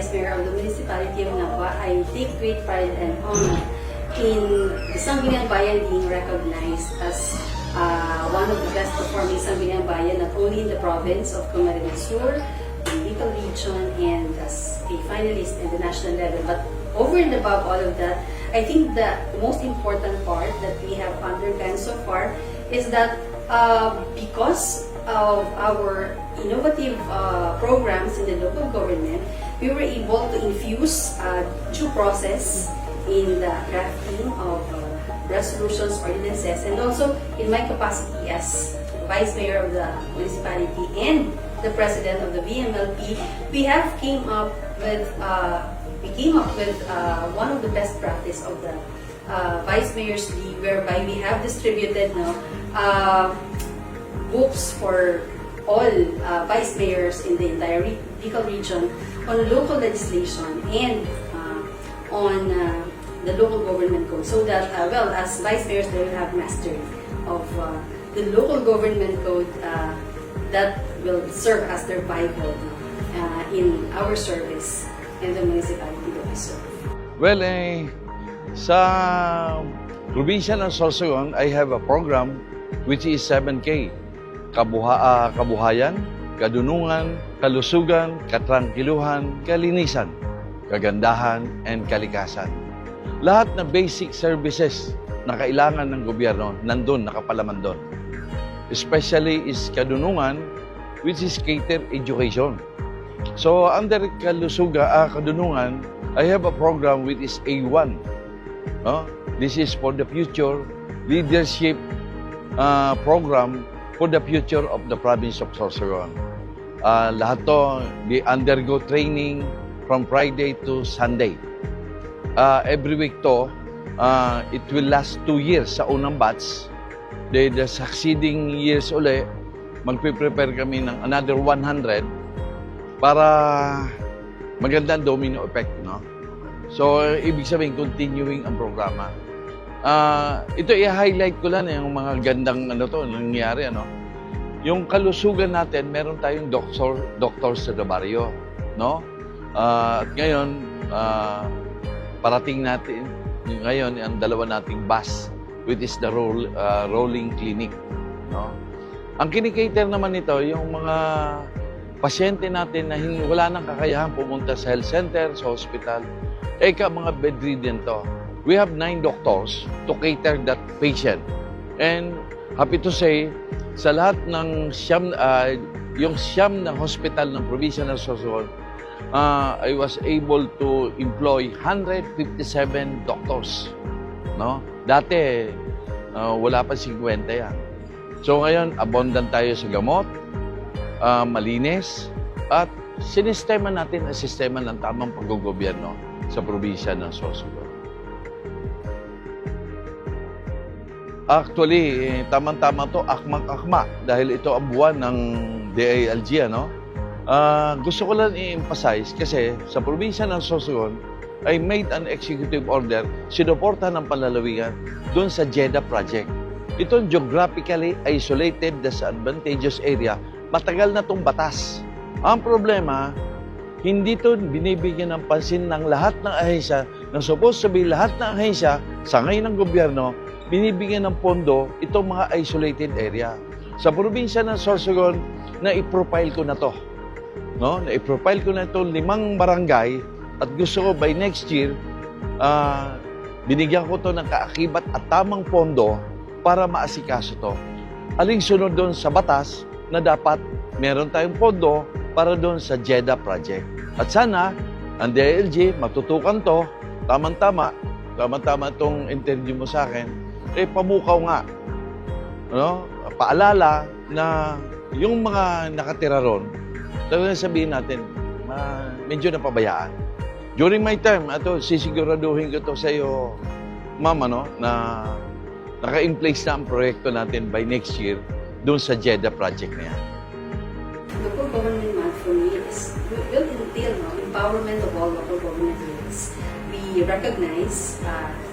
Vice Mayor of the Municipality of Napa, I take great pride and honor in the Sangguniang Bayan being recognized as one of the best performing Sangguniang Bayan, not only in the province of Camarines Sur, the Bicol region, and as a finalist in the national level. But over and above all of that, I think the most important part that we have undergone so far is that because of our innovative programs in the local government, we were able to infuse due process in the drafting of resolutions, ordinances, and also in my capacity as Vice Mayor of the municipality and the President of the VMLP, we came up with one of the best practice of the Vice Mayor's League, whereby we have distributed books for all Vice Mayors in the entire Bicol region on local legislation and on the local government code, so that, well, as Vice Mayors, they will have mastery of the local government code that will serve as their Bible in our service in the municipality that we serve. Well, sa probinsya ng Sorsogon, I have a program which is 7K. Kabuhayan, kadunungan, kalusugan, katrangkiluhan, kalinisan, kagandahan, and kalikasan. Lahat na basic services na kailangan ng gobyerno, nandun, nakapalaman doon. Especially is kadunungan, which is cater education. So under kadunungan, I have a program which is A1. This is for the future leadership program for the future of the province of Sorsogon. Lahat to, they undergo training from Friday to Sunday. Every week to, it will last 2 years sa unang batch. The succeeding years uli, magpe-prepare kami ng another 100 para magandang domino effect, no? So, ibig sabihin, continuing ang programa. Ito i-highlight ko lang yung mga gandang nangyari, ano? Yung kalusugan natin, meron tayong doctors sa baryo, no? At ngayon, parating natin ngayon ang dalawa nating bus, which is the rolling clinic, no? Ang kinikater naman nito, yung mga pasyente natin na wala nang kakayahan pumunta sa health center, sa hospital, mga bedridden to. We have 9 doctors to cater that patient. And happy to say, sa lahat ng yung siyam na hospital ng probinsya ng Sorsogon, I was able to employ 157 doctors. No? Dati, wala pa 50 yan. So ngayon, abundant tayo sa gamot, malinis, at sinistema natin ang sistema ng tamang paggogobyerno sa probinsya ng Sorsogon. Actually, tamang-tama to, akmak-akma, dahil ito ang buwan ng DILG, ano? Gusto ko lang i-emphasize kasi sa probinsya ng Sorsogon, I made an executive order, sinuporta ng panlalawigan doon sa JEDA project. Ito geographically isolated sa advantageous area, matagal na itong batas. Ang problema, hindi ito binibigyan ng pansin ng lahat ng ahensya, na supposed to be lahat ng ahensya sa ngayon ng gobyerno, binibigyan ng pondo itong mga isolated area. Sa probinsya ng Sorsogon, na-i-profile ko na to. No? Na-i-profile ko na ito 5 barangay at gusto ko by next year, binigyan ko to ng kaakibat at tamang pondo para maasikaso to. Aling sunod doon sa batas na dapat meron tayong pondo para doon sa JEDA project. At sana, ang DILG matutukan to, tamang-tama itong interview mo sa akin, pamukaw nga. No? Paalala na yung mga nakatira ron, talagang sabihin natin, medyo napabayaan. During my time, sisiguraduhin ko to sa iyo, mama, no, na naka-in-place na ang proyekto natin by next year doon sa JEDA project na yan. Local government month for me will entail empowerment of all local government units. We we recognize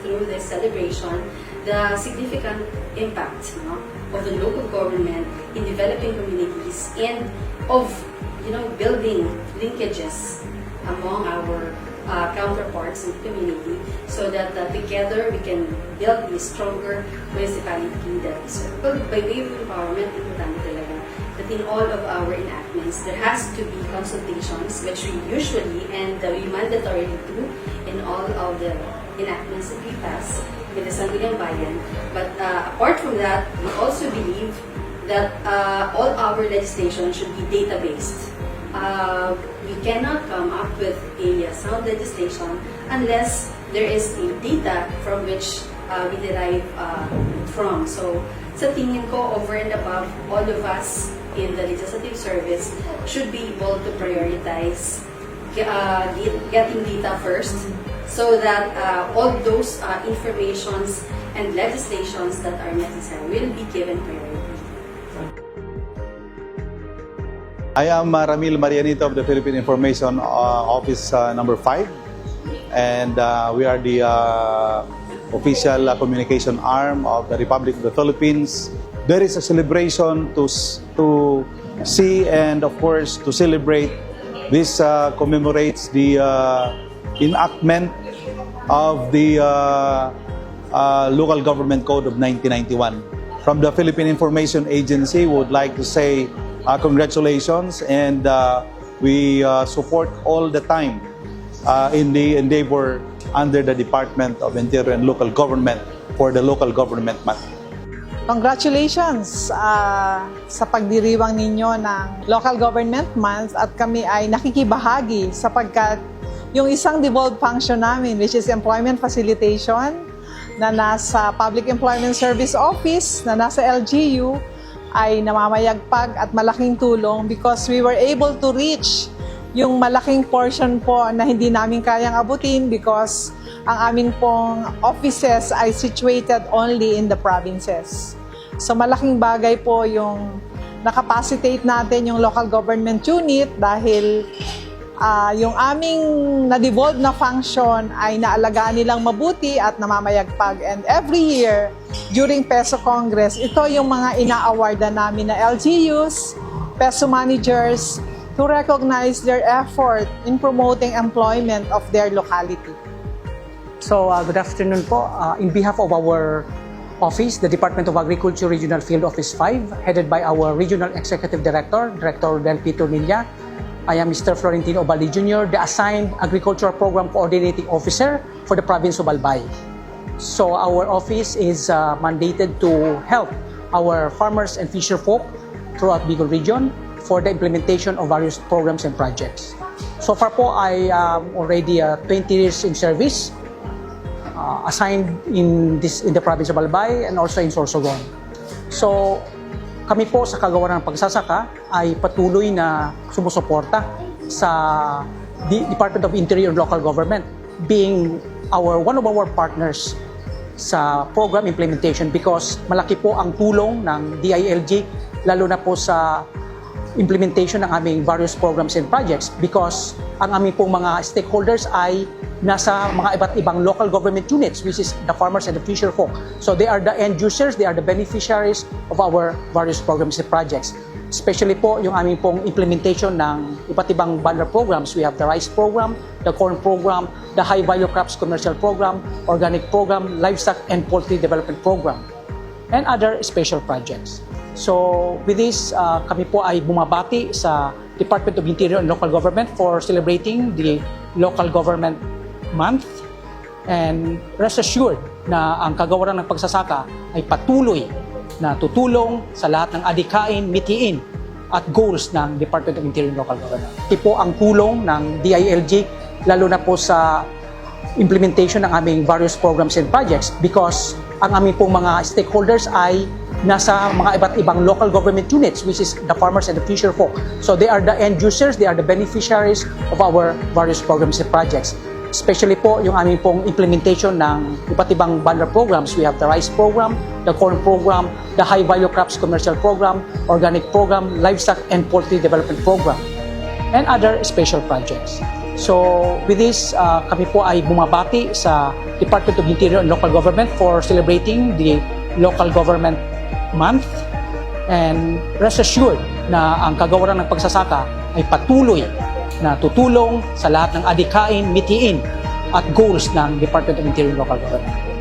through this celebration the significant impact, no, of the local government in developing communities and of building linkages among our counterparts in the community so that together we can build a stronger municipality that is served. But by way of empowerment, importante talaga that in all of our enactments, there has to be consultations, which we usually and we mandatorily do in all of the enactments that we pass with the Sangguniang Bayan. But apart from that, we also believe that all our legislation should be data-based. We cannot come up with a sound legislation unless there is a data from which we derive from. So, sa tingin ko, over and above, all of us in the legislative service should be able to prioritize getting data first so that all those informations and legislations that are necessary will be given priority. I am Ramil Marianito of the Philippine Information Office number 5, and we are the official communication arm of the Republic of the Philippines. There is a celebration to see and of course to celebrate. This commemorates the enactment of the Local Government Code of 1991. From the Philippine Information Agency, we would like to say congratulations, and we support all the time in the endeavor under the Department of Interior and Local Government for the Local Government Month. Congratulations sa pagdiriwang ninyo ng Local Government Month, at kami ay nakikibahagi sapagkat yung isang devolved function namin, which is employment facilitation, na nasa Public Employment Service Office, na nasa LGU, ay namamayagpag at malaking tulong because we were able to reach yung malaking portion po na hindi namin kayang abutin because ang amin pong offices ay situated only in the provinces. So malaking bagay po yung nakapacitate natin yung local government unit dahil yung aming na-devolve na function ay naalagaan nilang mabuti at namamayagpag. And every year, during PESO Congress, ito yung mga ina-awardan namin na LGUs, PESO managers, to recognize their effort in promoting employment of their locality. So, good afternoon po. In behalf of our office, the Department of Agriculture Regional Field Office 5, headed by our Regional Executive Director, Director Del Pito Milla, I am Mr. Florentino Obali Jr., the assigned Agricultural Program Coordinating Officer for the province of Albay. So our office is mandated to help our farmers and fisher folk throughout Bicol region for the implementation of various programs and projects. So far po, I am already 20 years in service, assigned in the province of Albay and also in Sorsogon. So kami po sa kagawaran ng pagsasaka ay patuloy na sumusuporta sa Department of Interior and Local Government, being one of our partners sa program implementation because malaki po ang tulong ng DILG lalo na po sa implementation ng aming various programs and projects because ang aming pong mga stakeholders ay nasa mga iba't ibang local government units, which is the farmers and the fisher folk. So they are the end users, they are the beneficiaries of our various programs and projects. Especially po yung aming pong implementation ng iba't ibang banner programs. We have the rice program, the corn program, the high value crops commercial program, organic program, livestock and poultry development program, and other special projects. So with this, kami po ay bumabati sa Department of Interior and Local Government for celebrating the Local Government Month, and rest assured na ang kagawaran ng pagsasaka ay patuloy na tutulong sa lahat ng adhikain, mitiin at goals ng Department of Interior and Local Government. Ito po ang tulong ng DILG lalo na po sa implementation ng aming various programs and projects because ang aming pong mga stakeholders ay nasa mga iba't ibang local government units, which is the farmers and the fisher folk. So they are the end users, they are the beneficiaries of our various programs and projects. Especially po yung aming pong implementation ng iba't ibang banner programs. We have the rice program, the corn program, the high value crops commercial program, organic program, livestock and poultry development program, and other special projects. So with this, kami po ay bumabati sa Department of Interior and Local Government for celebrating the Local Government Month. And rest assured na ang kagawaran ng pagsasaka ay patuloy na tutulong sa lahat ng adhikain, mitiin at goals ng Department of Interior and Local Government.